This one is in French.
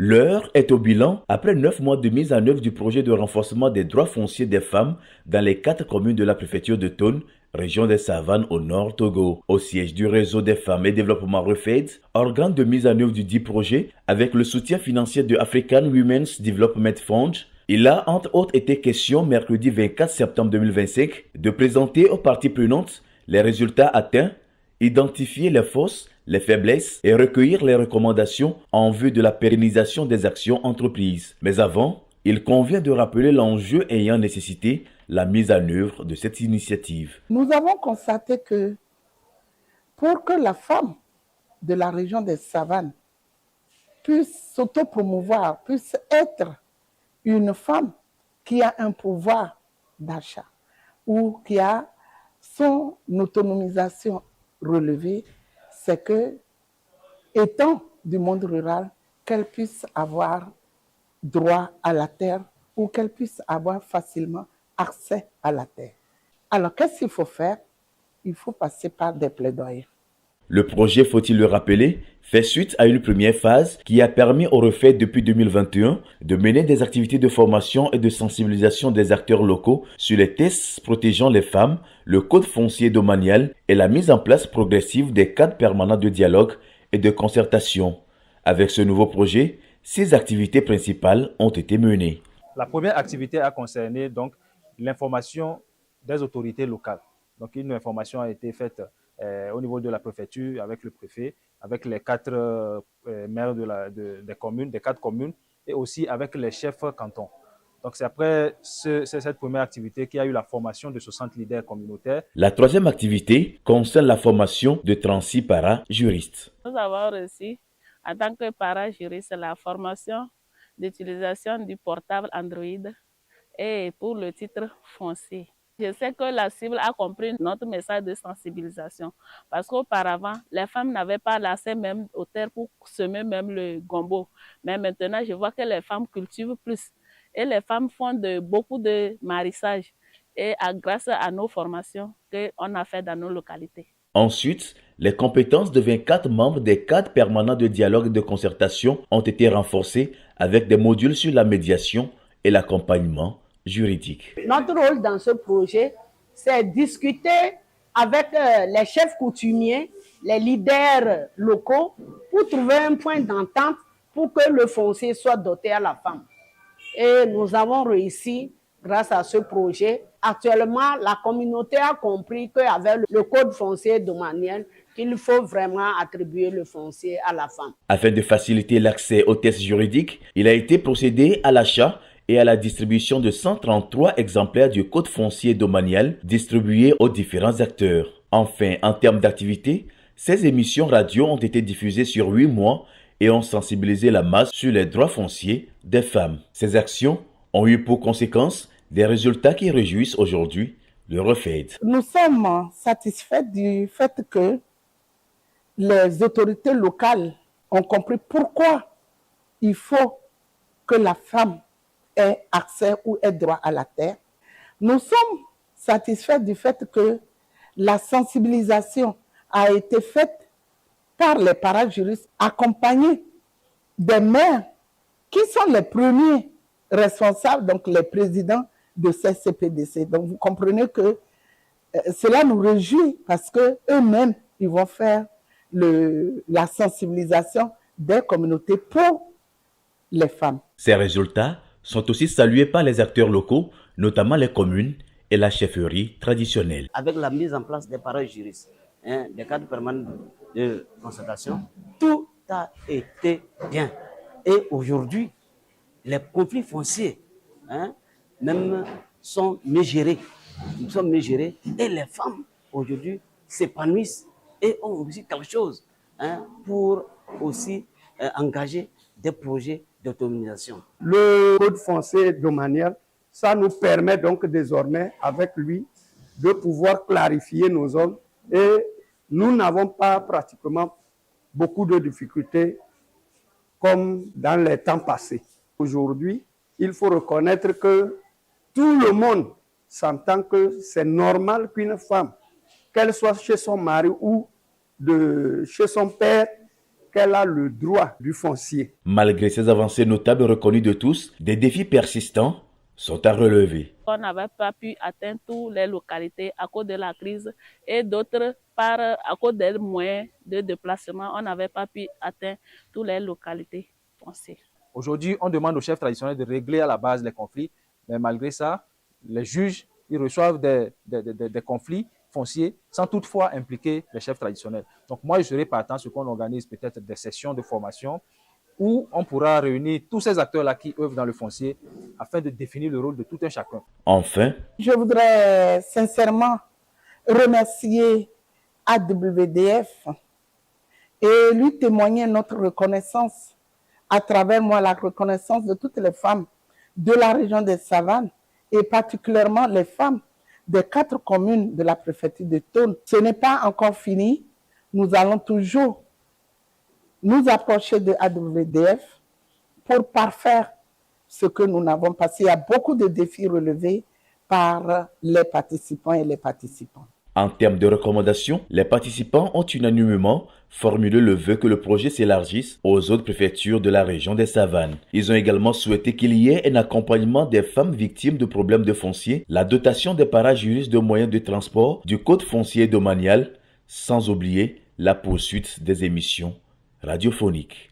L'heure est au bilan après 9 mois de mise en œuvre du projet de renforcement des droits fonciers des femmes dans les 4 communes de la préfecture de Thone, région des Savanes au nord Togo. Au siège du réseau des femmes et développement REFED, organe de mise en œuvre du dit projet, avec le soutien financier de African Women's Development Fund, il a entre autres été question mercredi 24 septembre 2025 de présenter aux parties prenantes les résultats atteints, identifier les forces, les faiblesses et recueillir les recommandations en vue de la pérennisation des actions entreprises. Mais avant, il convient de rappeler l'enjeu ayant nécessité la mise en œuvre de cette initiative. Nous avons constaté que pour que la femme de la région des Savanes puisse s'autopromouvoir, puisse être une femme qui a un pouvoir d'achat ou qui a son autonomisation relevée, c'est que, étant du monde rural, qu'elle puisse avoir droit à la terre ou qu'elle puisse avoir facilement accès à la terre. Alors, qu'est-ce qu'il faut faire? Il faut passer par des plaidoyers. Le projet, faut-il le rappeler, fait suite à une première phase qui a permis au REFED depuis 2021 de mener des activités de formation et de sensibilisation des acteurs locaux sur les tests protégeant les femmes, le code foncier domanial et la mise en place progressive des cadres permanents de dialogue et de concertation. Avec ce nouveau projet, 6 activités principales ont été menées. La première activité a concerné donc l'information des autorités locales. Donc une information a été faite au niveau de la préfecture avec le préfet, avec les 4 maires des communes, des 4 communes et aussi avec les chefs cantons. Donc c'est après cette première activité qu'il y a eu la formation de 60 leaders communautaires. La troisième activité concerne la formation de 36 para-juristes. Nous avons reçu en tant que para-juriste la formation d'utilisation du portable Android et pour le titre foncier. Je sais que la cible a compris notre message de sensibilisation parce qu'auparavant, les femmes n'avaient pas l'accès même aux terres pour semer même le gombo. Mais maintenant, je vois que les femmes cultivent plus et les femmes font beaucoup de maraîchage et grâce à nos formations qu'on a fait dans nos localités. Ensuite, les compétences de 24 membres des cadres permanents de dialogue et de concertation ont été renforcées avec des modules sur la médiation et l'accompagnement juridique. Notre rôle dans ce projet, c'est discuter avec les chefs coutumiers, les leaders locaux, pour trouver un point d'entente pour que le foncier soit doté à la femme. Et nous avons réussi grâce à ce projet. Actuellement, la communauté a compris qu'avec le code foncier domanial, qu'il faut vraiment attribuer le foncier à la femme. Afin de faciliter l'accès aux tests juridiques, il a été procédé à l'achat et à la distribution de 133 exemplaires du code foncier domanial distribués aux différents acteurs. Enfin, en termes d'activité, ces émissions radio ont été diffusées sur 8 mois et ont sensibilisé la masse sur les droits fonciers des femmes. Ces actions ont eu pour conséquence des résultats qui réjouissent aujourd'hui le REFED. Nous sommes satisfaits du fait que les autorités locales ont compris pourquoi il faut que la femme ait accès ou ait droit à la terre. Nous sommes satisfaits du fait que la sensibilisation a été faite par les parajuristes accompagnés des maires qui sont les premiers responsables, donc les présidents de ces CPDC. Donc vous comprenez que cela nous réjouit parce qu'eux-mêmes, ils vont faire la sensibilisation des communautés pour les femmes. Ces résultats sont aussi salués par les acteurs locaux, notamment les communes et la chefferie traditionnelle. Avec la mise en place des parajuristes, des cadres permanents de concertation, tout a été bien. Et aujourd'hui, les conflits fonciers même sont mieux gérés. Nous sommes mieux gérés et les femmes aujourd'hui s'épanouissent et ont aussi quelque chose pour aussi engager des projets d'autonomisation. Le code foncier domanial, ça nous permet donc désormais avec lui de pouvoir clarifier nos zones et nous n'avons pas pratiquement beaucoup de difficultés comme dans les temps passés. Aujourd'hui, il faut reconnaître que tout le monde s'entend que c'est normal qu'une femme, qu'elle soit chez son mari ou chez son père, qu'elle a le droit du foncier. Malgré ces avancées notables reconnues de tous, des défis persistants sont à relever. On n'avait pas pu atteindre toutes les localités à cause de la crise et d'autres part à cause des moyens de déplacement, on n'avait pas pu atteindre toutes les localités foncières. Aujourd'hui, on demande aux chefs traditionnels de régler à la base les conflits, mais malgré ça, les juges ils reçoivent des conflits fonciers sans toutefois impliquer les chefs traditionnels. Donc moi, je serais partant à ce qu'on organise peut-être des sessions de formation où on pourra réunir tous ces acteurs-là qui œuvrent dans le foncier afin de définir le rôle de tout un chacun. Enfin, je voudrais sincèrement remercier AWDF et lui témoigner notre reconnaissance, à travers moi la reconnaissance de toutes les femmes de la région des Savanes et particulièrement les femmes des 4 communes de la préfecture de Thônes. Ce n'est pas encore fini, nous allons toujours nous approcher de AWDF pour parfaire ce que nous n'avons pas. Il y a beaucoup de défis relevés par les participants et les participantes. En termes de recommandations, les participants ont unanimement formulé le vœu que le projet s'élargisse aux autres préfectures de la région des Savanes. Ils ont également souhaité qu'il y ait un accompagnement des femmes victimes de problèmes de foncier, la dotation des parajuristes de moyens de transport, du code foncier domanial, sans oublier la poursuite des émissions radiophoniques.